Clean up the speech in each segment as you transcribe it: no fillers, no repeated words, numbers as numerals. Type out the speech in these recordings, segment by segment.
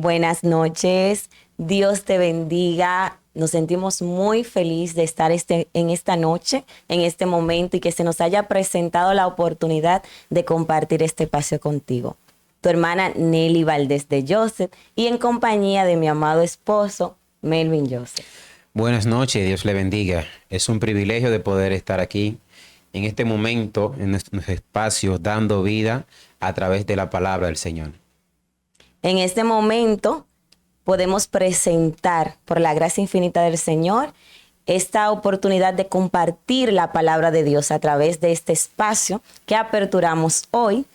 Buenas noches, Dios te bendiga. Nos sentimos muy felices de estar en esta noche, en este momento, y que se nos haya presentado la oportunidad de compartir este espacio contigo. Tu hermana Nelly Valdés de Joseph, y en compañía de mi amado esposo, Melvin Joseph. Buenas noches, Dios le bendiga. Es un privilegio de poder estar aquí en este momento, en nuestros espacios, dando vida a través de la palabra del Señor. En este momento podemos presentar, por la gracia infinita del Señor, esta oportunidad de compartir la palabra de Dios a través de este espacio que aperturamos hoy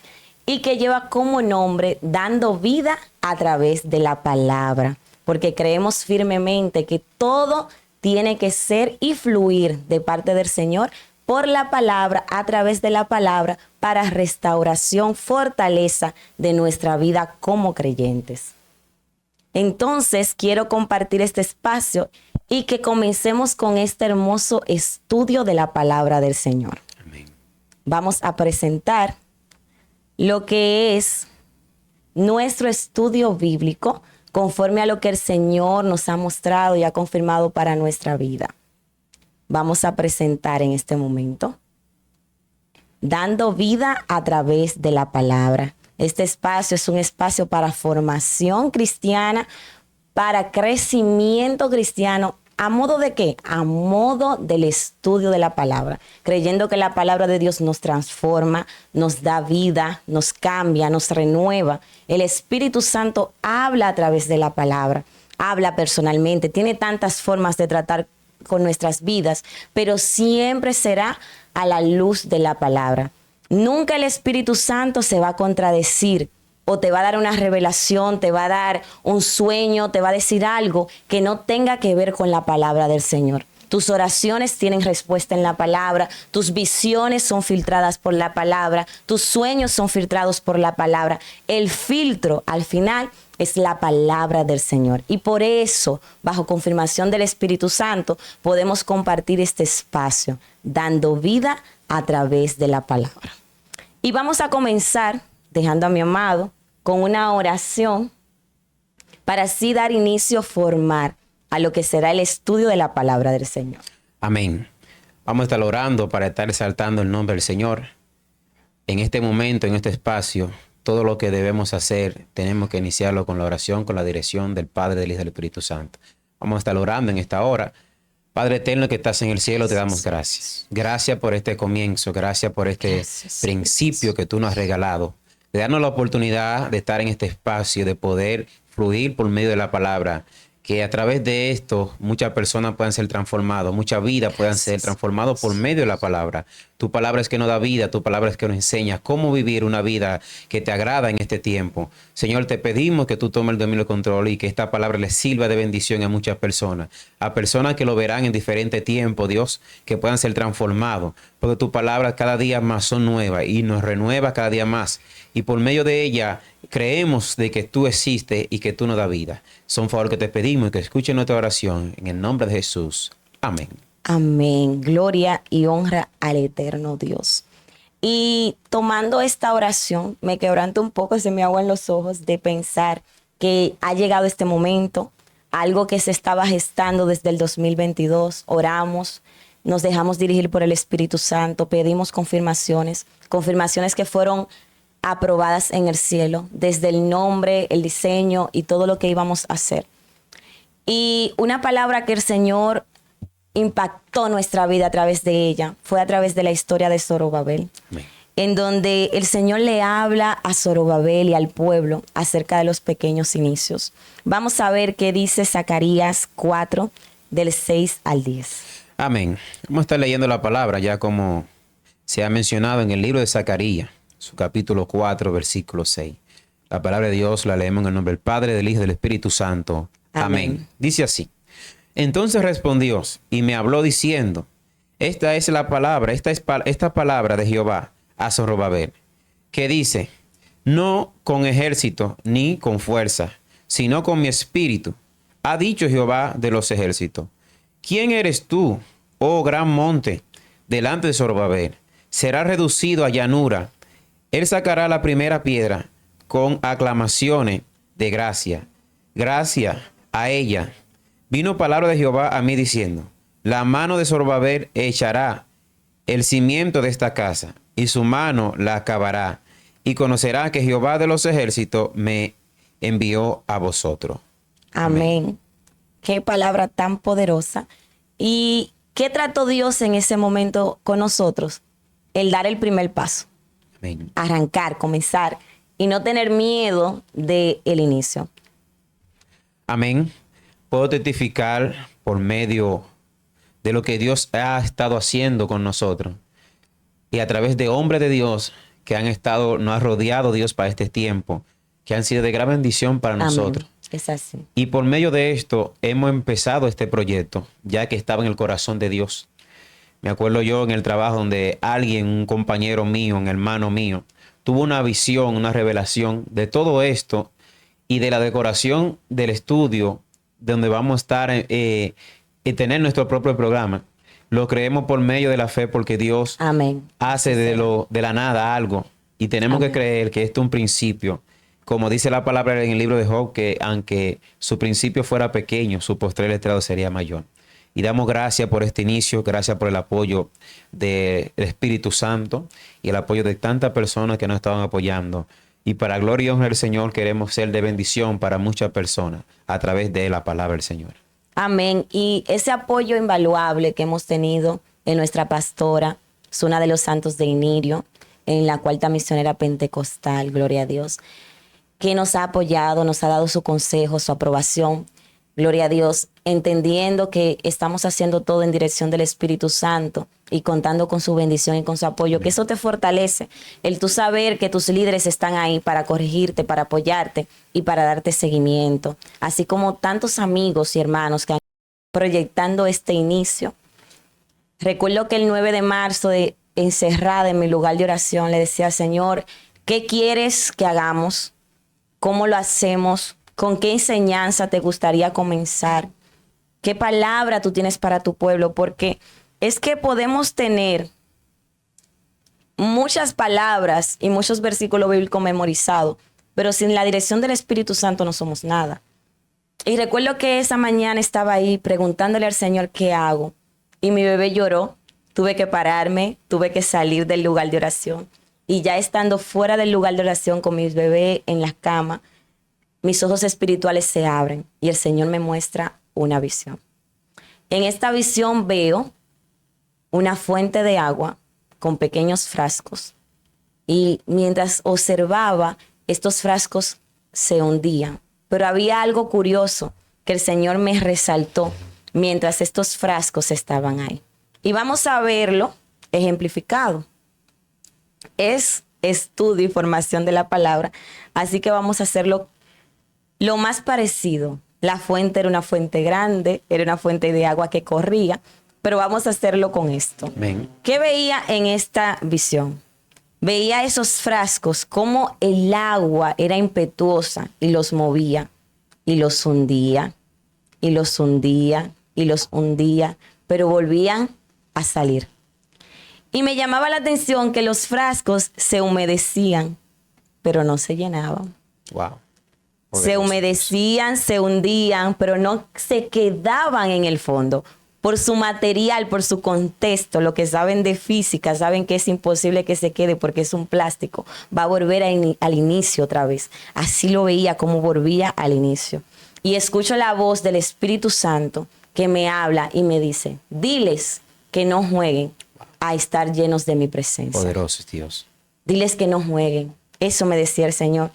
y que lleva como nombre Dando Vida a través de la palabra, porque creemos firmemente que todo tiene que ser y fluir de parte del Señor por la palabra, a través de la palabra, para restauración, fortaleza de nuestra vida como creyentes. Entonces, quiero compartir este espacio y que comencemos con este hermoso estudio de la palabra del Señor. Amén. Vamos a presentar lo que es nuestro estudio bíblico conforme a lo que el Señor nos ha mostrado y ha confirmado para nuestra vida. Vamos a presentar en este momento Dando Vida a través de la palabra. Este espacio es un espacio para formación cristiana, para crecimiento cristiano. ¿A modo de qué? A modo del estudio de la palabra, creyendo que la palabra de Dios nos transforma, nos da vida, nos cambia, nos renueva. El Espíritu Santo habla a través de la palabra, habla personalmente, tiene tantas formas de tratar con nuestras vidas, pero siempre será a la luz de la palabra. Nunca el Espíritu Santo se va a contradecir o te va a dar una revelación, te va a dar un sueño, te va a decir algo que no tenga que ver con la palabra del Señor. Tus oraciones tienen respuesta en la palabra, tus visiones son filtradas por la palabra, tus sueños son filtrados por la palabra. El filtro al final es la palabra del Señor. Y por eso, bajo confirmación del Espíritu Santo, podemos compartir este espacio, dando vida a través de la palabra. Y vamos a comenzar, dejando a mi amado, con una oración para así dar inicio, formar a lo que será el estudio de la palabra del Señor. Amén. Vamos a estar orando para estar exaltando el nombre del Señor. En este momento, en este espacio, todo lo que debemos hacer, tenemos que iniciarlo con la oración, con la dirección del Padre, del Hijo y del Espíritu Santo. Vamos a estar orando en esta hora. Padre eterno que estás en el cielo, te damos gracias. Gracias por este comienzo, gracias por este principio que tú nos has regalado, de darnos la oportunidad de estar en este espacio, de poder fluir por medio de la palabra, que a través de esto muchas personas puedan ser transformadas, muchas vidas puedan ser transformadas por medio de la palabra. Tu palabra es que nos da vida, tu palabra es que nos enseña cómo vivir una vida que te agrada en este tiempo. Señor, te pedimos que tú tomes el dominio y el control y que esta palabra les sirva de bendición a muchas personas, a personas que lo verán en diferentes tiempos, Dios, que puedan ser transformados, porque tu palabra cada día más son nuevas y nos renueva cada día más. Y por medio de ella creemos de que tú existes y que tú nos das vida. Son favor que te pedimos y que escuchen nuestra oración en el nombre de Jesús. Amén. Amén. Gloria y honra al eterno Dios. Y tomando esta oración, me quebranto un poco, se me aguan los ojos de pensar que ha llegado este momento, algo que se estaba gestando desde el 2022. Oramos, nos dejamos dirigir por el Espíritu Santo, pedimos confirmaciones que fueron aprobadas en el cielo, desde el nombre, el diseño y todo lo que íbamos a hacer. Y una palabra que el Señor impactó nuestra vida a través de ella fue a través de la historia de Zorobabel. Amén. En donde el Señor le habla a Zorobabel y al pueblo acerca de los pequeños inicios. Vamos a ver qué dice Zacarías 4, del 6 al 10. Amén. Vamos a estar leyendo la palabra ya como se ha mencionado en el libro de Zacarías, su capítulo 4, versículo 6. La palabra de Dios la leemos en el nombre del Padre, del Hijo y del Espíritu Santo. Amén. Dice así. Entonces respondió y me habló diciendo, esta es la palabra, esta palabra de Jehová a Zorobabel, que dice, no con ejército ni con fuerza, sino con mi espíritu, ha dicho Jehová de los ejércitos. ¿Quién eres tú, oh gran monte, delante de Zorobabel? Será reducido a llanura. Él sacará la primera piedra con aclamaciones de gracia. gracias a ella, vino palabra de Jehová a mí diciendo, la mano de Zorobabel echará el cimiento de esta casa, y su mano la acabará, y conocerá que Jehová de los ejércitos me envió a vosotros. Amén. Qué palabra tan poderosa. ¿Y qué trató Dios en ese momento con nosotros? El dar el primer paso. Amén. Arrancar, comenzar y no tener miedo del inicio. Amén. Puedo testificar por medio de lo que Dios ha estado haciendo con nosotros y a través de hombres de Dios que nos ha rodeado Dios para este tiempo, que han sido de gran bendición para nosotros. Es así. Y por medio de esto hemos empezado este proyecto, ya que estaba en el corazón de Dios. Me acuerdo yo en el trabajo donde alguien, un compañero mío, un hermano mío, tuvo una visión, una revelación de todo esto y de la decoración del estudio donde vamos a estar y tener nuestro propio programa. Lo creemos por medio de la fe porque Dios Amén. hace de la nada algo y tenemos Amén. que creer que esto es un principio. Como dice la palabra en el libro de Job, que aunque su principio fuera pequeño, su postrer estrado sería mayor. Y damos gracias por este inicio, gracias por el apoyo del Espíritu Santo y el apoyo de tantas personas que nos estaban apoyando. Y para gloria y honra del Señor queremos ser de bendición para muchas personas a través de la palabra del Señor. Amén. Y ese apoyo invaluable que hemos tenido en nuestra pastora, Zona de los Santos de Inirio, en la Cuarta Misionera Pentecostal, gloria a Dios, que nos ha apoyado, nos ha dado su consejo, su aprobación, gloria a Dios, entendiendo que estamos haciendo todo en dirección del Espíritu Santo y contando con su bendición y con su apoyo, que eso te fortalece, el tú saber que tus líderes están ahí para corregirte, para apoyarte y para darte seguimiento, así como tantos amigos y hermanos que han proyectando este inicio. Recuerdo que el 9 de marzo, encerrada en mi lugar de oración, le decía, Señor, ¿qué quieres que hagamos? ¿Cómo lo hacemos? ¿Con qué enseñanza te gustaría comenzar? ¿Qué palabra tú tienes para tu pueblo? Porque es que podemos tener muchas palabras y muchos versículos bíblicos memorizados, pero sin la dirección del Espíritu Santo no somos nada. Y recuerdo que esa mañana estaba ahí preguntándole al Señor qué hago. Y mi bebé lloró, tuve que pararme, tuve que salir del lugar de oración. Y ya estando fuera del lugar de oración con mi bebé en la cama, mis ojos espirituales se abren y el Señor me muestra una visión. En esta visión veo una fuente de agua con pequeños frascos y mientras observaba, estos frascos se hundían. Pero había algo curioso que el Señor me resaltó mientras estos frascos estaban ahí. Y vamos a verlo ejemplificado. Es estudio y formación de la palabra, así que vamos a hacerlo lo más parecido. La fuente era una fuente grande, era una fuente de agua que corría, pero vamos a hacerlo con esto. Amén. ¿Qué veía en esta visión? Veía esos frascos, cómo el agua era impetuosa y los movía, y los hundía, y los hundía, y los hundía, pero volvían a salir. Y me llamaba la atención que los frascos se humedecían, pero no se llenaban. Wow. Se humedecían, se hundían, pero no se quedaban en el fondo. Por su material, por su contexto, lo que saben de física, saben que es imposible que se quede porque es un plástico. Va a volver al inicio otra vez. Así lo veía, como volvía al inicio. Y escucho la voz del Espíritu Santo que me habla y me dice, diles que no jueguen a estar llenos de mi presencia. Poderoso es Dios. Diles que no jueguen. Eso me decía el Señor.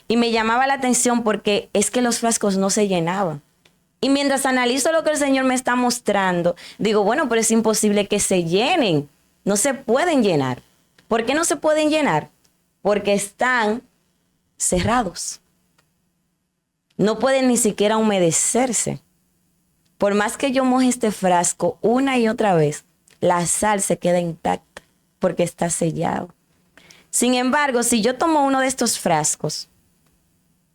Y me llamaba la atención porque es que los frascos no se llenaban. Y mientras analizo lo que el Señor me está mostrando, digo, bueno, pero es imposible que se llenen. No se pueden llenar. ¿Por qué no se pueden llenar? Porque están cerrados. No pueden ni siquiera humedecerse. Por más que yo moje este frasco una y otra vez, la sal se queda intacta porque está sellado. Sin embargo, si yo tomo uno de estos frascos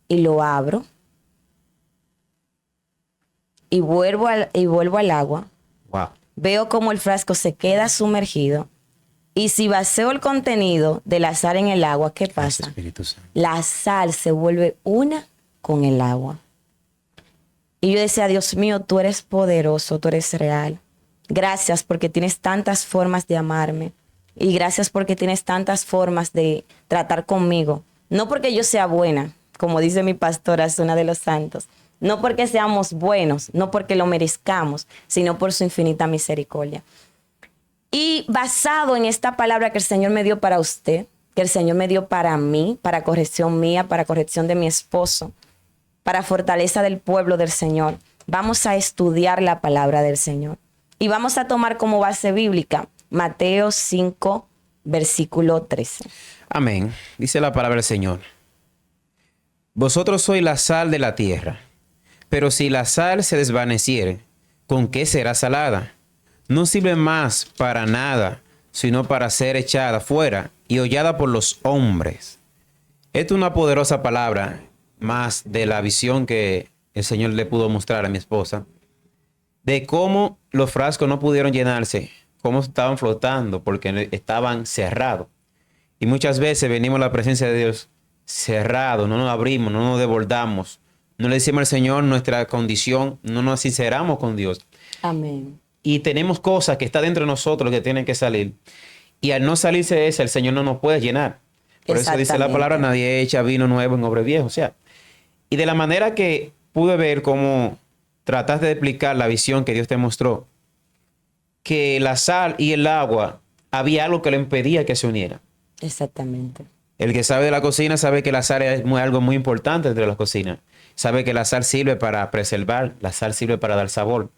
y lo abro y vuelvo al agua, Wow. veo como el frasco se queda sumergido. Y si vacío el contenido de la sal en el agua, ¿qué Gracias, pasa? Espíritu Santo. La sal se vuelve una con el agua. Y yo decía, Dios mío, tú eres poderoso, tú eres real. Gracias porque tienes tantas formas de amarme. Y gracias porque tienes tantas formas de tratar conmigo. No porque yo sea buena, como dice mi pastora, es una de los santos. No porque seamos buenos, no porque lo merezcamos, sino por su infinita misericordia. Y basado en esta palabra que el Señor me dio para usted, que el Señor me dio para mí, para corrección mía, para corrección de mi esposo, para fortaleza del pueblo del Señor, vamos a estudiar la palabra del Señor. Y vamos a tomar como base bíblica Mateo 5, versículo 13. Amén. Dice la palabra del Señor. Vosotros sois la sal de la tierra, pero si la sal se desvaneciere, ¿con qué será salada? No sirve más para nada, sino para ser echada fuera y hollada por los hombres. Esta es una poderosa palabra, más de la visión que el Señor le pudo mostrar a mi esposa, de cómo los frascos no pudieron llenarse, cómo estaban flotando, porque estaban cerrados. Y muchas veces venimos a la presencia de Dios cerrado, no nos abrimos, no nos desbordamos, no le decimos al Señor nuestra condición, no nos sinceramos con Dios. Amén. Y tenemos cosas que están dentro de nosotros que tienen que salir. Y al no salirse de eso, el Señor no nos puede llenar. Por eso dice la palabra, nadie echa vino nuevo en obra vieja. O sea, y de la manera que pude ver cómo trataste de explicar la visión que Dios te mostró, que la sal y el agua, había algo que le impedía que se unieran. Exactamente. El que sabe de la cocina sabe que la sal es algo muy importante dentro de la cocina. Sabe que la sal sirve para preservar, la sal sirve para dar sabor.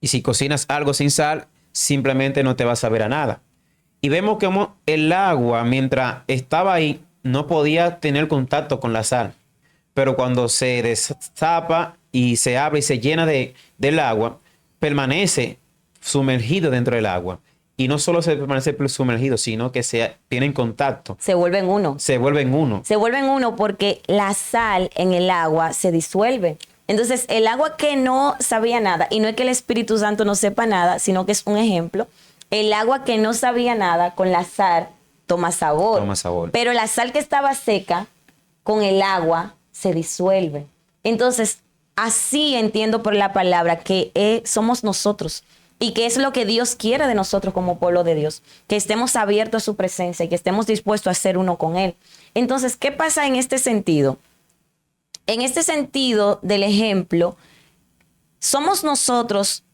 Y si cocinas algo sin sal, simplemente no te va a saber a nada. Y vemos como el agua, mientras estaba ahí, no podía tener contacto con la sal. Pero cuando se destapa y se abre y se llena del agua, permanece sumergido dentro del agua. Y no solo se permanece sumergido, sino que tienen contacto. Se vuelven uno. Se vuelven uno. Se vuelven uno porque la sal en el agua se disuelve. Entonces, el agua que no sabía nada, y no es que el Espíritu Santo no sepa nada, sino que es un ejemplo, el agua que no sabía nada con la sal toma sabor. Toma sabor. Pero la sal que estaba seca con el agua se disuelve. Entonces, así entiendo por la palabra que somos nosotros. Y que es lo que Dios quiere de nosotros como pueblo de Dios. Que estemos abiertos a su presencia y que estemos dispuestos a ser uno con Él. Entonces, ¿qué pasa en este sentido? En este sentido del ejemplo, somos nosotros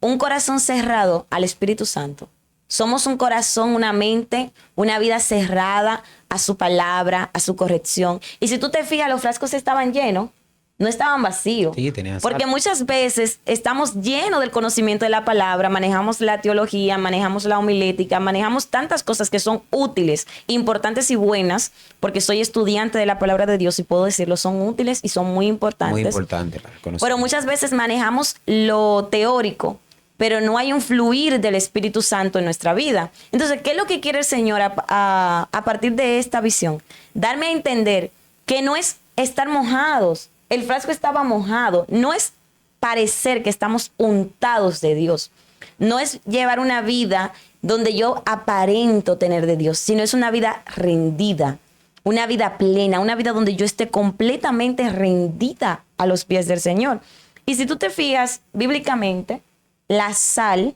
un corazón cerrado al Espíritu Santo. Somos un corazón, una mente, una vida cerrada a su palabra, a su corrección. Y si tú te fijas, los frascos estaban llenos, no estaban vacíos. Sí, tenían porque sal. muchas veces estamos llenos del conocimiento de la palabra, manejamos la teología, manejamos la homilética, manejamos tantas cosas que son útiles, importantes y buenas, porque soy estudiante de la palabra de Dios y puedo decirlo, son útiles y son muy importantes. Muy importante. Pero muchas veces manejamos lo teórico, pero no hay un fluir del Espíritu Santo en nuestra vida. Entonces, ¿qué es lo que quiere el Señor a partir de esta visión? Darme a entender que no es estar mojados. El frasco estaba mojado. No es parecer que estamos untados de Dios. No es llevar una vida donde yo aparento tener de Dios, sino es una vida rendida, una vida plena, una vida donde yo esté completamente rendida a los pies del Señor. Y si tú te fijas bíblicamente, la sal,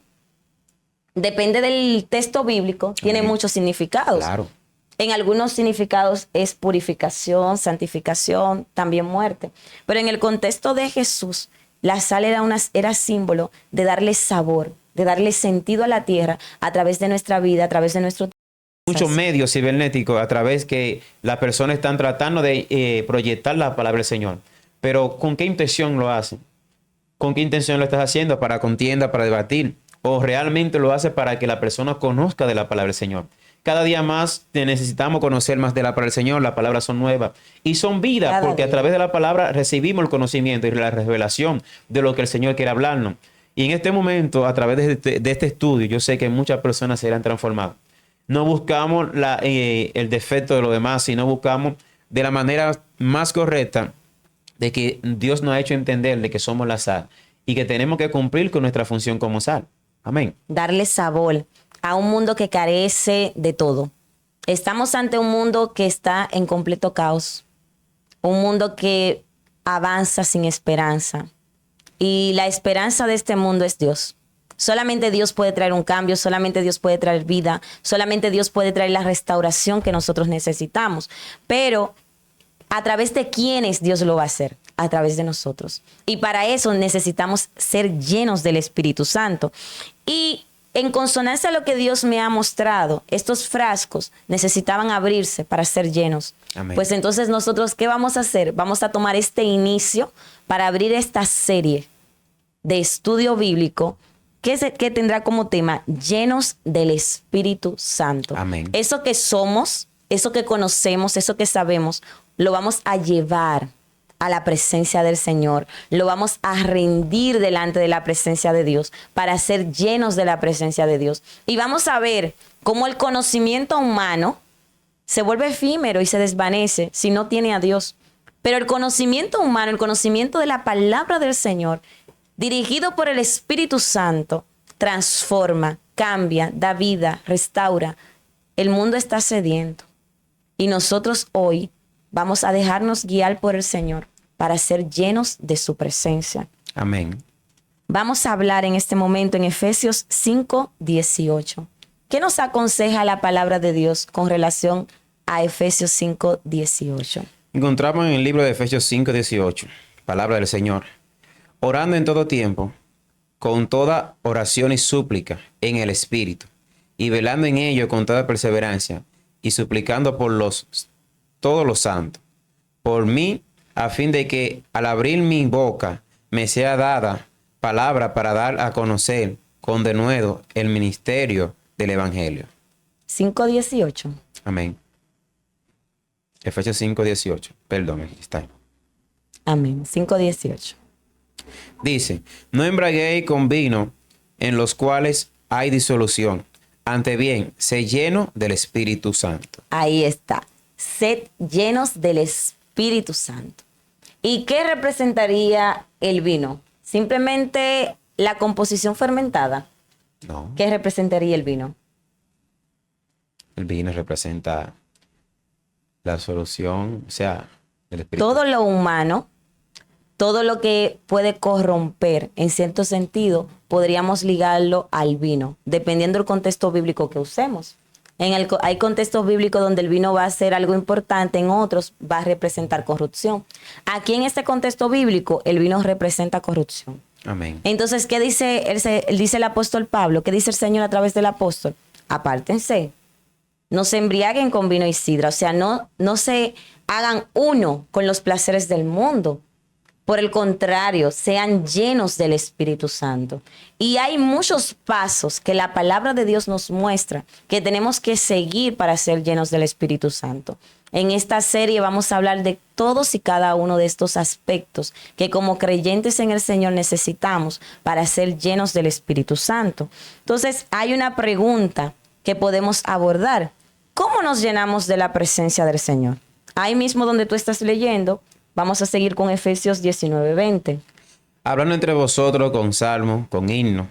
depende del texto bíblico, tiene muchos significados. Claro. En algunos significados es purificación, santificación, también muerte. Pero en el contexto de Jesús, la sal era símbolo de darle sabor, de darle sentido a la tierra a través de nuestra vida, a través de nuestro... Muchos medios cibernéticos a través que las personas están tratando de proyectar la palabra del Señor. Pero ¿con qué intención lo hacen? ¿Con qué intención lo estás haciendo? ¿Para contienda, para debatir? ¿O realmente lo hace para que la persona conozca de la palabra del Señor? Cada día más necesitamos conocer más de la palabra del Señor. Las palabras son nuevas y son vida, porque a través de la palabra recibimos el conocimiento y la revelación de lo que el Señor quiere hablarnos. Y en este momento, a través de este estudio, yo sé que muchas personas serán transformadas. No buscamos el defecto de los demás, sino buscamos de la manera más correcta de que Dios nos ha hecho entender de que somos la sal y que tenemos que cumplir con nuestra función como sal. Amén. Darle sabor a un mundo que carece de todo. Estamos ante un mundo que está en completo caos. Un mundo que avanza sin esperanza. Y la esperanza de este mundo es Dios. Solamente Dios puede traer un cambio, solamente Dios puede traer vida, solamente Dios puede traer la restauración que nosotros necesitamos. Pero ¿a través de quiénes Dios lo va a hacer? A través de nosotros. Y para eso necesitamos ser llenos del Espíritu Santo. Y en consonancia a lo que Dios me ha mostrado, estos frascos necesitaban abrirse para ser llenos. Amén. Pues entonces nosotros, ¿qué vamos a hacer? Vamos a tomar este inicio para abrir esta serie de estudio bíblico que tendrá como tema llenos del Espíritu Santo. Amén. Eso que somos, eso que conocemos, eso que sabemos, lo vamos a llevar a la presencia del Señor. Lo vamos a rendir delante de la presencia de Dios para ser llenos de la presencia de Dios. Y vamos a ver cómo el conocimiento humano se vuelve efímero y se desvanece si no tiene a Dios. Pero el conocimiento humano, el conocimiento de la palabra del Señor, dirigido por el Espíritu Santo, transforma, cambia, da vida, restaura. El mundo está sediento. Y nosotros hoy vamos a dejarnos guiar por el Señor para ser llenos de su presencia. Amén. Vamos a hablar en este momento en Efesios 5:18. ¿Qué nos aconseja la palabra de Dios con relación a Efesios 5:18? Encontramos en el libro de Efesios 5:18, palabra del Señor. Orando en todo tiempo, con toda oración y súplica en el Espíritu, y velando en ello con toda perseverancia, y suplicando por todos los santos, por mí, a fin de que al abrir mi boca me sea dada palabra para dar a conocer con denuedo el ministerio del Evangelio. 5:18. Amén. Efesios 5:18. Perdón, aquí está. Amén. 5:18. Dice, no embraguéis con vino en los cuales hay disolución. Ante bien, sé lleno del Espíritu Santo. Ahí está. Sed llenos del Espíritu Santo. ¿Y qué representaría el vino? Simplemente la composición fermentada. No. ¿Qué representaría el vino? El vino representa la solución, o sea, del Espíritu. Todo lo humano, todo lo que puede corromper, en cierto sentido, podríamos ligarlo al vino, dependiendo del contexto bíblico que usemos. Hay contextos bíblicos donde el vino va a ser algo importante, en otros va a representar corrupción. Aquí en este contexto bíblico, el vino representa corrupción. Amén. Entonces, ¿qué dice el apóstol Pablo? ¿Qué dice el Señor a través del apóstol? Apártense. No se embriaguen con vino y sidra. O sea, no se hagan uno con los placeres del mundo. Por el contrario, sean llenos del Espíritu Santo. Y hay muchos pasos que la palabra de Dios nos muestra que tenemos que seguir para ser llenos del Espíritu Santo. En esta serie vamos a hablar de todos y cada uno de estos aspectos que como creyentes en el Señor necesitamos para ser llenos del Espíritu Santo. Entonces, hay una pregunta que podemos abordar. ¿Cómo nos llenamos de la presencia del Señor? Ahí mismo donde tú estás leyendo, vamos a seguir con Efesios 19:20. Hablando entre vosotros con salmos, con himnos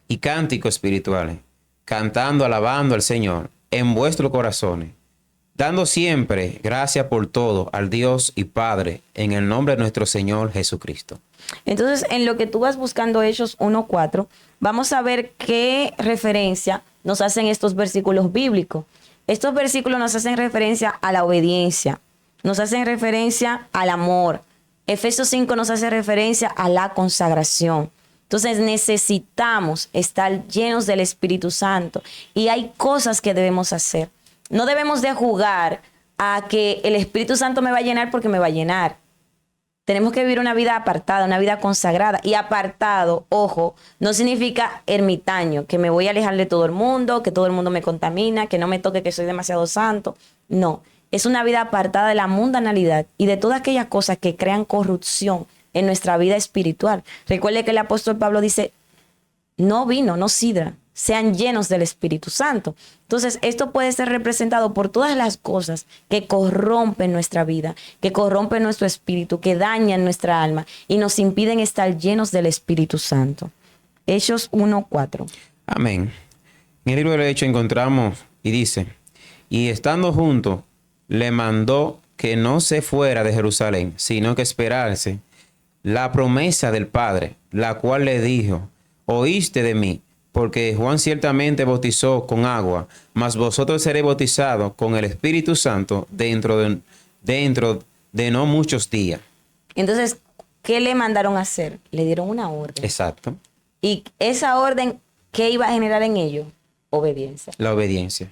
y cánticos espirituales, cantando, alabando al Señor en vuestros corazones, dando siempre gracias por todo al Dios y Padre en el nombre de nuestro Señor Jesucristo. Entonces, en lo que tú vas buscando Hechos 1:4, vamos a ver qué referencia nos hacen estos versículos bíblicos. Estos versículos nos hacen referencia a la obediencia, nos hacen referencia al amor. Efesios 5 nos hace referencia a la consagración. Entonces necesitamos estar llenos del Espíritu Santo y hay cosas que debemos hacer. No debemos de jugar a que el Espíritu Santo me va a llenar porque me va a llenar. Tenemos que vivir una vida apartada, una vida consagrada. Y apartado, ojo, no significa ermitaño, que me voy a alejar de todo el mundo, que todo el mundo me contamina, que no me toque que soy demasiado santo. No, es una vida apartada de la mundanalidad y de todas aquellas cosas que crean corrupción en nuestra vida espiritual. Recuerde que el apóstol Pablo dice, no vino, no sidra, sean llenos del Espíritu Santo. Entonces, esto puede ser representado por todas las cosas que corrompen nuestra vida, que corrompen nuestro espíritu, que dañan nuestra alma y nos impiden estar llenos del Espíritu Santo. Hechos 1:4. Amén. En el libro de Hechos encontramos y dice, y estando juntos, le mandó que no se fuera de Jerusalén, sino que esperase la promesa del Padre, la cual le dijo, oíste de mí, porque Juan ciertamente bautizó con agua, mas vosotros seréis bautizados con el Espíritu Santo dentro de no muchos días. Entonces, ¿qué le mandaron a hacer? Le dieron una orden. Exacto. Y esa orden, ¿qué iba a generar en ellos? Obediencia. La obediencia.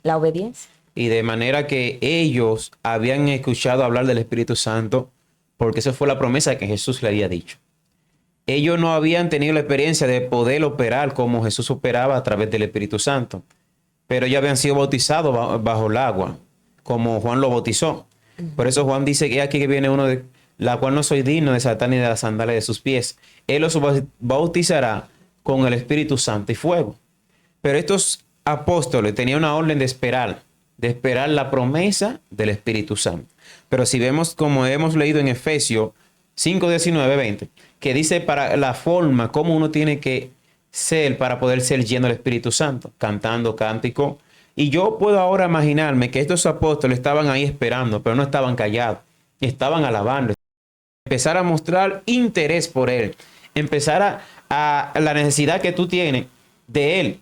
La obediencia. Y de manera que ellos habían escuchado hablar del Espíritu Santo, porque esa fue la promesa que Jesús le había dicho. Ellos no habían tenido la experiencia de poder operar como Jesús operaba a través del Espíritu Santo, pero ya habían sido bautizados bajo el agua, como Juan lo bautizó. Por eso Juan dice que aquí que viene uno de la cual no soy digno de desatar ni de las sandalias de sus pies. Él los bautizará con el Espíritu Santo y fuego. Pero estos apóstoles tenían una orden de esperar la promesa del Espíritu Santo. Pero si vemos, como hemos leído en Efesios 5, 19, 20, que dice para la forma como uno tiene que ser para poder ser lleno del Espíritu Santo, cantando cántico. Y yo puedo ahora imaginarme que estos apóstoles estaban ahí esperando, pero no estaban callados, estaban alabando, empezar a mostrar interés por Él, empezar a la necesidad que tú tienes de Él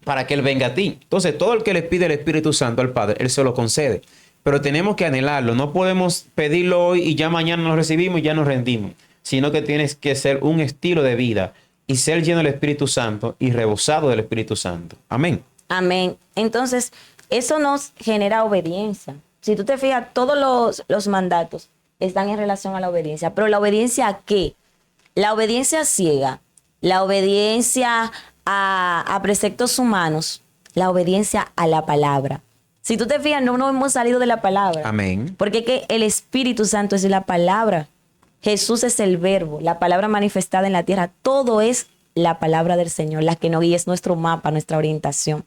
para que Él venga a ti. Entonces, todo el que le pide el Espíritu Santo al Padre, Él se lo concede. Pero tenemos que anhelarlo. No podemos pedirlo hoy y ya mañana lo recibimos y ya nos rendimos, sino que tienes que ser un estilo de vida y ser lleno del Espíritu Santo y rebosado del Espíritu Santo. Amén. Amén. Entonces, eso nos genera obediencia. Si tú te fijas, todos los mandatos están en relación a la obediencia. ¿Pero la obediencia a qué? La obediencia ciega, la obediencia a preceptos humanos, la obediencia a la palabra. Si tú te fijas, no hemos salido de la palabra. Amén. Porque que el Espíritu Santo es la palabra. Jesús es el verbo, la palabra manifestada en la tierra. Todo es la palabra del Señor, la que nos guía, es nuestro mapa, nuestra orientación.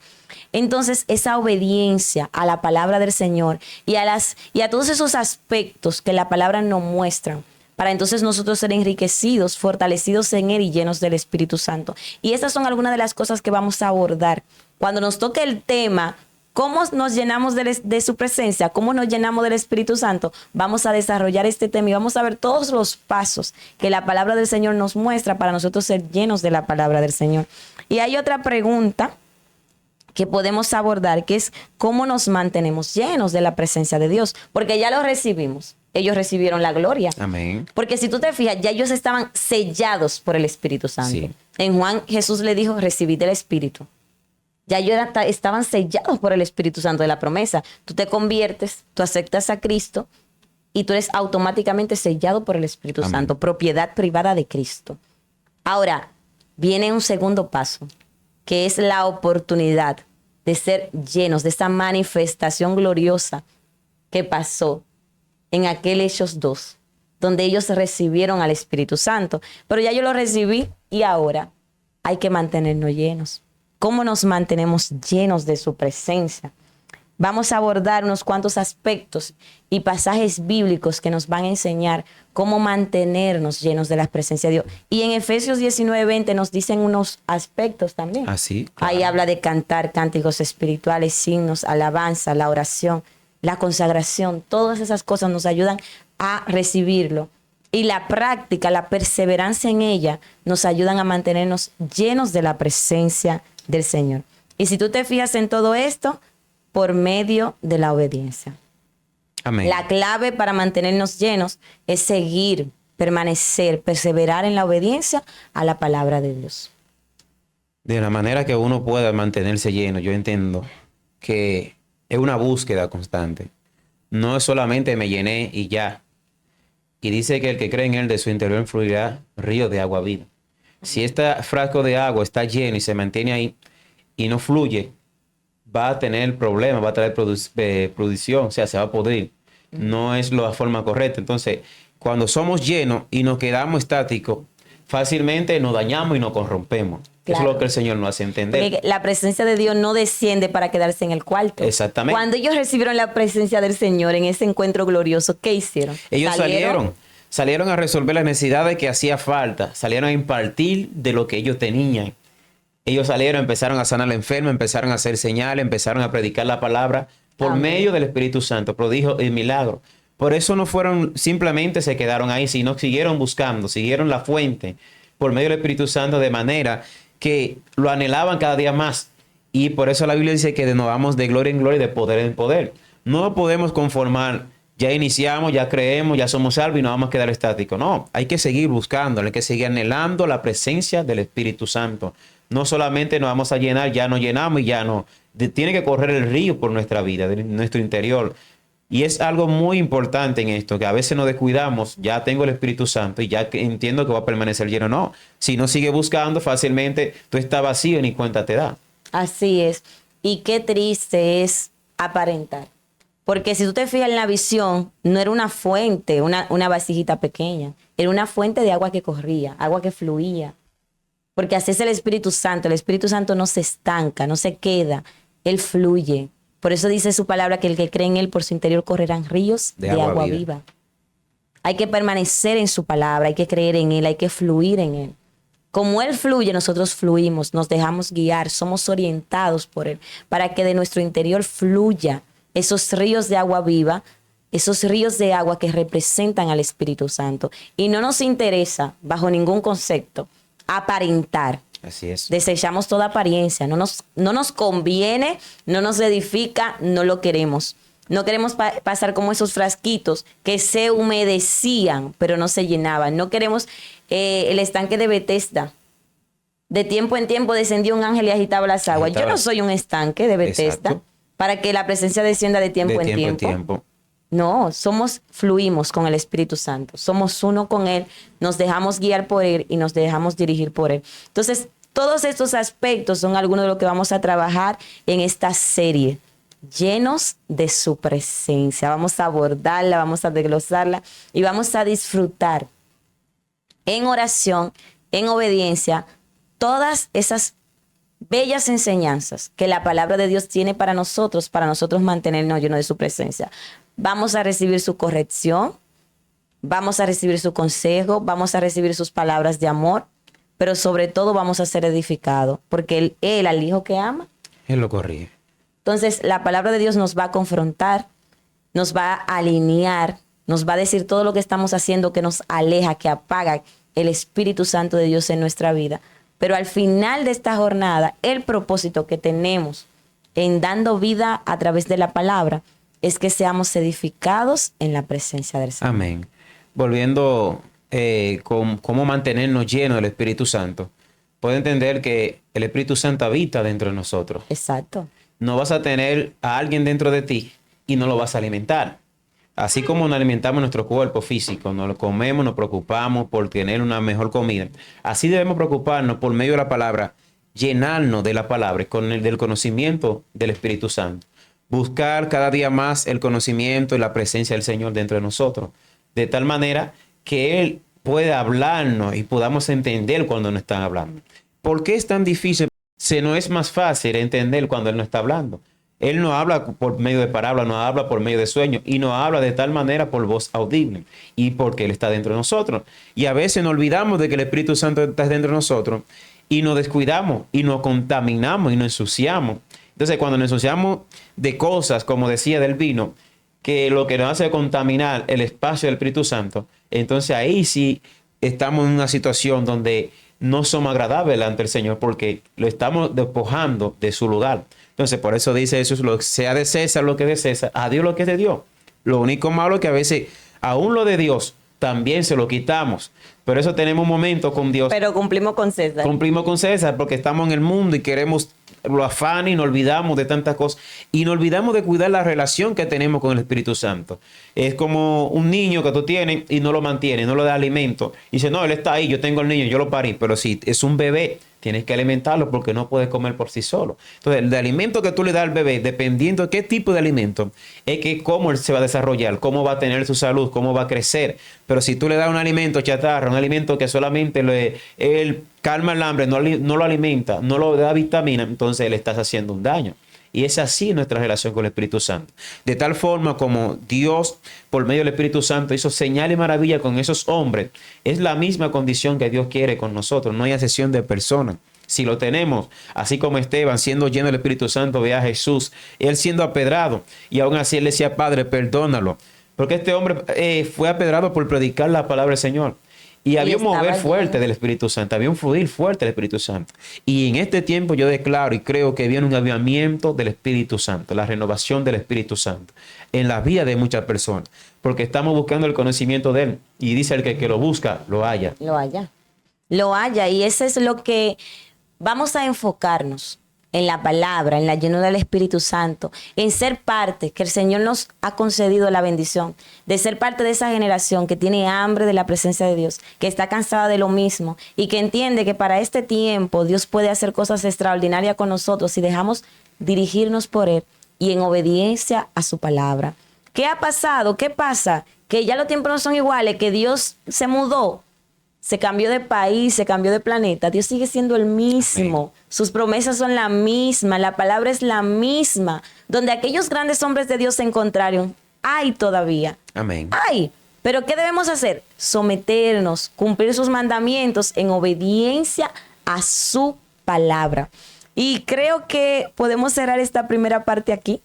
Entonces, esa obediencia a la palabra del Señor y a todos esos aspectos que la palabra nos muestra, para entonces nosotros ser enriquecidos, fortalecidos en Él y llenos del Espíritu Santo. Y estas son algunas de las cosas que vamos a abordar. Cuando nos toque el tema, ¿cómo nos llenamos de su presencia? ¿Cómo nos llenamos del Espíritu Santo? Vamos a desarrollar este tema y vamos a ver todos los pasos que la palabra del Señor nos muestra para nosotros ser llenos de la palabra del Señor. Y hay otra pregunta que podemos abordar, que es ¿cómo nos mantenemos llenos de la presencia de Dios? Porque ya lo recibimos. Ellos recibieron la gloria. Amén. Porque si tú te fijas, ya ellos estaban sellados por el Espíritu Santo. Sí. En Juan, Jesús le dijo, recibid el Espíritu. Ya ellos estaban sellados por el Espíritu Santo de la promesa. Tú te conviertes, tú aceptas a Cristo y tú eres automáticamente sellado por el Espíritu Amén. Santo, propiedad privada de Cristo. Ahora, viene un segundo paso, que es la oportunidad de ser llenos de esa manifestación gloriosa que pasó en aquel Hechos 2, donde ellos recibieron al Espíritu Santo. Pero ya yo lo recibí y ahora hay que mantenernos llenos. ¿Cómo nos mantenemos llenos de su presencia? Vamos a abordar unos cuantos aspectos y pasajes bíblicos que nos van a enseñar cómo mantenernos llenos de la presencia de Dios. Y en Efesios 19:20 nos dicen unos aspectos también. Así, claro. Ahí habla de cantar cánticos espirituales, signos, alabanza, la oración, la consagración. Todas esas cosas nos ayudan a recibirlo. Y la práctica, la perseverancia en ella, nos ayudan a mantenernos llenos de la presencia del Señor. Y si tú te fijas en todo esto, por medio de la obediencia. Amén. La clave para mantenernos llenos es seguir, permanecer, perseverar en la obediencia a la palabra de Dios. De la manera que uno pueda mantenerse lleno, yo entiendo que es una búsqueda constante. No es solamente me llené y ya. Y dice que el que cree en él, de su interior fluirá río de agua viva. Si este frasco de agua está lleno y se mantiene ahí y no fluye, va a tener problemas, va a traer producción, o sea, se va a podrir. No es la forma correcta. Entonces, cuando somos llenos y nos quedamos estáticos, fácilmente nos dañamos y nos corrompemos. Claro. Eso es lo que el Señor nos hace entender. Porque la presencia de Dios no desciende para quedarse en el cuarto. Exactamente. Cuando ellos recibieron la presencia del Señor en ese encuentro glorioso, ¿qué hicieron? Ellos salieron a resolver las necesidades que hacía falta, salieron a impartir de lo que ellos tenían. Ellos salieron, empezaron a sanar al enfermo, empezaron a hacer señales, empezaron a predicar la palabra por Amén. medio del Espíritu Santo, prodigios y milagros. Por eso no fueron, simplemente se quedaron ahí, sino siguieron buscando, siguieron la fuente por medio del Espíritu Santo, de manera que lo anhelaban cada día más. Y por eso la Biblia dice que nos vamos de gloria en gloria y de poder en poder. No podemos conformar, ya iniciamos, ya creemos, ya somos salvos y nos vamos a quedar estáticos. No, hay que seguir buscando, hay que seguir anhelando la presencia del Espíritu Santo. No solamente nos vamos a llenar, ya nos llenamos y ya no. Tiene que correr el río por nuestra vida, de nuestro interior. Y es algo muy importante en esto, que a veces nos descuidamos, ya tengo el Espíritu Santo y ya entiendo que va a permanecer lleno. No, si no sigue buscando, fácilmente tú estás vacío y ni cuenta te da. Así es. Y qué triste es aparentar. Porque si tú te fijas en la visión, no era una fuente, una vasijita pequeña. Era una fuente de agua que corría, agua que fluía. Porque así es el Espíritu Santo. El Espíritu Santo no se estanca, no se queda. Él fluye. Por eso dice su palabra que el que cree en él, por su interior correrán ríos de agua viva. Hay que permanecer en su palabra, hay que creer en él, hay que fluir en él. Como él fluye, nosotros fluimos, nos dejamos guiar, somos orientados por él, para que de nuestro interior fluya esos ríos de agua viva, esos ríos de agua que representan al Espíritu Santo. Y no nos interesa, bajo ningún concepto, aparentar. Así es. Desechamos toda apariencia, no nos conviene, no nos edifica, no lo queremos. No queremos pasar como esos frasquitos que se humedecían, pero no se llenaban. No queremos el estanque de Bethesda. De tiempo en tiempo descendió un ángel y agitaba las aguas. Yo no soy un estanque de Bethesda. Exacto. Para que la presencia descienda de tiempo en tiempo. No, fluimos con el Espíritu Santo. Somos uno con Él, nos dejamos guiar por Él y nos dejamos dirigir por Él. Entonces, todos estos aspectos son algunos de los que vamos a trabajar en esta serie, llenos de su presencia. Vamos a abordarla, vamos a desglosarla y vamos a disfrutar en oración, en obediencia, todas esas bellas enseñanzas que la palabra de Dios tiene para nosotros mantenernos llenos de su presencia. Vamos a recibir su corrección, vamos a recibir su consejo, vamos a recibir sus palabras de amor, pero sobre todo vamos a ser edificados, porque él al hijo que ama, él lo corrige. Entonces la palabra de Dios nos va a confrontar, nos va a alinear, nos va a decir todo lo que estamos haciendo que nos aleja, que apaga el Espíritu Santo de Dios en nuestra vida. Pero al final de esta jornada, el propósito que tenemos en dando vida a través de la palabra es que seamos edificados en la presencia del Señor. Amén. Volviendo con cómo mantenernos llenos del Espíritu Santo, puede entender que el Espíritu Santo habita dentro de nosotros. Exacto. No vas a tener a alguien dentro de ti y no lo vas a alimentar. Así como nos alimentamos nuestro cuerpo físico, nos lo comemos, nos preocupamos por tener una mejor comida. Así debemos preocuparnos por medio de la palabra, llenarnos de la palabra, del conocimiento del Espíritu Santo. Buscar cada día más el conocimiento y la presencia del Señor dentro de nosotros. De tal manera que Él pueda hablarnos y podamos entender cuando nos están hablando. ¿Por qué es tan difícil? Se nos es más fácil entender cuando Él no está hablando. Él no habla por medio de parábolas, no habla por medio de sueños y no habla de tal manera por voz audible y porque Él está dentro de nosotros. Y a veces nos olvidamos de que el Espíritu Santo está dentro de nosotros y nos descuidamos y nos contaminamos y nos ensuciamos. Entonces, cuando nos ensuciamos de cosas, como decía del vino, que lo que nos hace contaminar el espacio del Espíritu Santo, entonces ahí sí estamos en una situación donde no somos agradables delante del Señor porque lo estamos despojando de su lugar. Entonces, por eso dice Jesús, sea de César lo que es de César, a Dios lo que es de Dios. Lo único malo es que a veces, aún lo de Dios, también se lo quitamos. Por eso tenemos un momento con Dios. Pero cumplimos con César. Cumplimos con César porque estamos en el mundo y queremos lo afán y nos olvidamos de tantas cosas. Y nos olvidamos de cuidar la relación que tenemos con el Espíritu Santo. Es como un niño que tú tienes y no lo mantienes, no le das alimento. Y dice, no, él está ahí, yo tengo el niño, yo lo parí. Pero si es un bebé, tienes que alimentarlo porque no puede comer por sí solo. Entonces, el alimento que tú le das al bebé, dependiendo de qué tipo de alimento, es que cómo él se va a desarrollar, cómo va a tener su salud, cómo va a crecer. Pero si tú le das un alimento chatarra, un alimento que solamente él calma el hambre, no lo alimenta, no lo da vitamina, entonces le estás haciendo un daño. Y es así nuestra relación con el Espíritu Santo. De tal forma como Dios, por medio del Espíritu Santo, hizo señal y maravilla con esos hombres. Es la misma condición que Dios quiere con nosotros. No hay excepción de personas. Si lo tenemos, así como Esteban, siendo lleno del Espíritu Santo, ve a Jesús, él siendo apedrado. Y aún así él decía, Padre, perdónalo. Porque este hombre fue apedrado por predicar la palabra del Señor. Y había un mover fuerte del Espíritu Santo, había un fluir fuerte del Espíritu Santo. Y en este tiempo yo declaro y creo que viene un avivamiento del Espíritu Santo, la renovación del Espíritu Santo en la vida de muchas personas. Porque estamos buscando el conocimiento de Él. Y dice el que lo busca, lo halla. Lo haya. Lo haya. Y eso es lo que vamos a enfocarnos en la palabra, en la llenura del Espíritu Santo, en ser parte, que el Señor nos ha concedido la bendición de ser parte de esa generación que tiene hambre de la presencia de Dios, que está cansada de lo mismo y que entiende que para este tiempo Dios puede hacer cosas extraordinarias con nosotros si dejamos dirigirnos por Él y en obediencia a su palabra. ¿Qué ha pasado? ¿Qué pasa? Que ya los tiempos no son iguales, que Dios se mudó. Se cambió de país, se cambió de planeta. Dios sigue siendo el mismo. Amén. Sus promesas son la misma. La palabra es la misma. Donde aquellos grandes hombres de Dios se encontraron, hay todavía. Amén. Hay. Pero ¿qué debemos hacer? Someternos, cumplir sus mandamientos en obediencia a su palabra. Y creo que podemos cerrar esta primera parte aquí.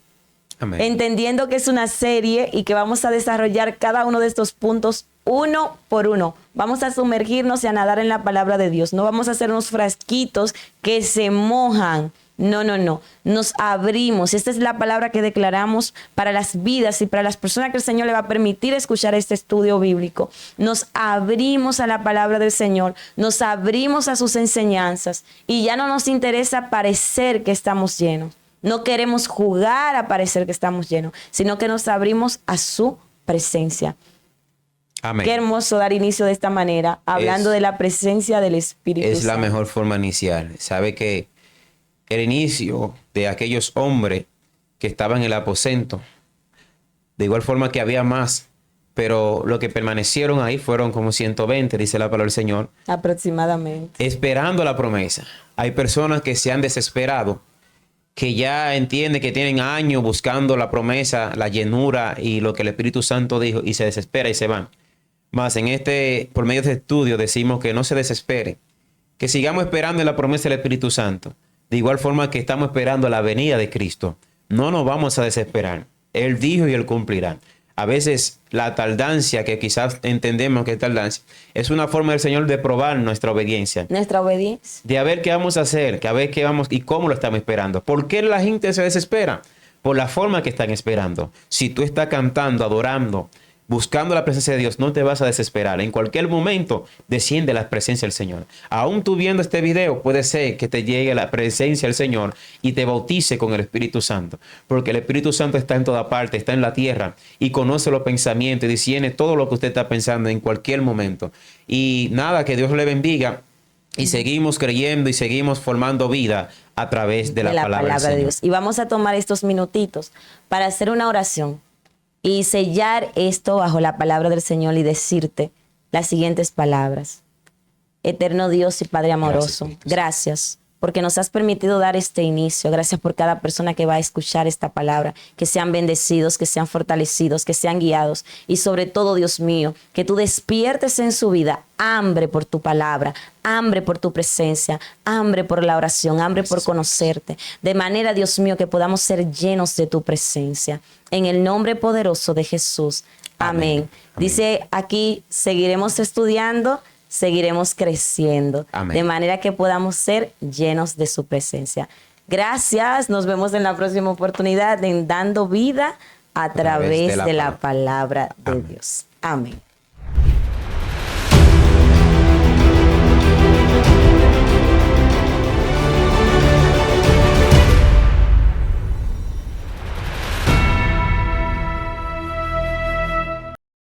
Amén. Entendiendo que es una serie y que vamos a desarrollar cada uno de estos puntos uno por uno. Vamos a sumergirnos y a nadar en la palabra de Dios. No vamos a hacer unos frasquitos que se mojan. No, no, no. Nos abrimos. Esta es la palabra que declaramos para las vidas y para las personas que el Señor le va a permitir escuchar este estudio bíblico. Nos abrimos a la palabra del Señor. Nos abrimos a sus enseñanzas. Y ya no nos interesa parecer que estamos llenos. No queremos jugar a parecer que estamos llenos, sino que nos abrimos a su presencia. Amén. Qué hermoso dar inicio de esta manera, hablando de la presencia del Espíritu Santo. Es la mejor forma inicial. Sabe que el inicio de aquellos hombres que estaban en el aposento, de igual forma que había más, pero lo que permanecieron ahí fueron como 120, dice la palabra del Señor. Aproximadamente. Esperando la promesa. Hay personas que se han desesperado, que ya entienden que tienen años buscando la promesa, la llenura y lo que el Espíritu Santo dijo, y se desespera y se van. Más por medio de este estudio decimos que no se desespere, que sigamos esperando en la promesa del Espíritu Santo. De igual forma que estamos esperando la venida de Cristo. No nos vamos a desesperar. Él dijo y Él cumplirá. A veces la tardancia, que quizás entendemos que es tardancia, es una forma del Señor de probar nuestra obediencia. Nuestra obediencia. De a ver qué vamos a hacer, que a ver qué vamos y cómo lo estamos esperando. ¿Por qué la gente se desespera? Por la forma que están esperando. Si tú estás cantando, adorando, buscando la presencia de Dios, no te vas a desesperar. En cualquier momento desciende la presencia del Señor. Aún tú viendo este video, puede ser que te llegue la presencia del Señor y te bautice con el Espíritu Santo. Porque el Espíritu Santo está en toda parte, está en la tierra y conoce los pensamientos y discierne todo lo que usted está pensando en cualquier momento. Y nada, que Dios le bendiga. Y seguimos creyendo y seguimos formando vida a través de la palabra de Dios. Y vamos a tomar estos minutitos para hacer una oración y sellar esto bajo la palabra del Señor y decirte las siguientes palabras. Eterno Dios y Padre amoroso, gracias porque nos has permitido dar este inicio. Gracias por cada persona que va a escuchar esta palabra, que sean bendecidos, que sean fortalecidos, que sean guiados. Y sobre todo, Dios mío, que tú despiertes en su vida hambre por tu palabra, hambre por tu presencia, hambre por la oración, hambre por conocerte. De manera, Dios mío, que podamos ser llenos de tu presencia. En el nombre poderoso de Jesús. Amén. Dice aquí, seguiremos estudiando, seguiremos creciendo. Amén. De manera que podamos ser llenos de su presencia. Gracias. Nos vemos en la próxima oportunidad en Dando Vida a través de la palabra de Dios. Amén.